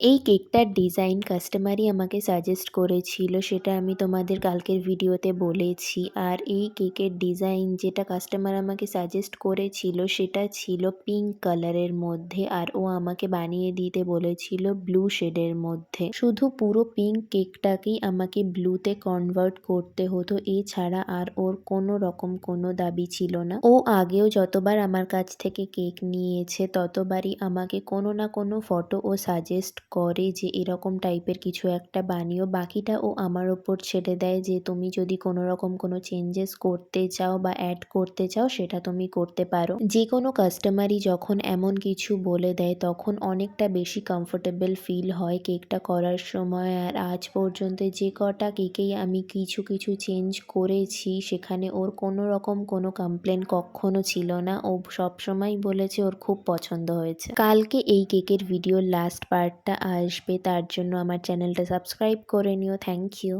এই কেকটার ডিজাইন কাস্টমারই আমাকে সাজেস্ট করেছিল, সেটা আমি তোমাদের কালকের ভিডিওতে বলেছি। আর এই কেকের ডিজাইন যেটা কাস্টমার আমাকে সাজেস্ট করেছিল সেটা ছিল পিঙ্ক কালারের মধ্যে, আর ও আমাকে বানিয়ে দিতে বলেছিল ব্লু শেডের মধ্যে। শুধু পুরো পিঙ্ক কেকটাকেই আমাকে ব্লুতে কনভার্ট করতে হতো, এছাড়া আর ওর কোনো রকম কোনো দাবি ছিল না। ও আগেও যতবার আমার কাছ থেকে কেক নিয়েছে ততবারই আমাকে কোনো না কোনো ফটো ও সাজেস্ট করে যে এরকম টাইপের কিছু একটা বানিও, বাকিটা ও আমার ওপর ছেড়ে দেয় যে তুমি যদি কোনো রকম কোনো চেঞ্জেস করতে চাও বা অ্যাড করতে চাও সেটা তুমি করতে পারো। যে কোনো কাস্টমারই যখন এমন কিছু বলে দেয় তখন অনেকটা বেশি কমফোর্টেবল ফিল হয় কেকটা করার সময়। আর আজ পর্যন্ত যে কটা কেকেই আমি কিছু কিছু চেঞ্জ করেছি সেখানে ওর কোনো রকম কোনো কমপ্লেন কখনো ছিল না। ও সবসময় বলেছে ওর খুব পছন্দ হয়েছে। কালকে এই কেকের ভিডিওর লাস্ট পার্টটা আসবে, তার জন্য আমার চ্যানেলটা সাবস্ক্রাইব করে নিও। Thank you.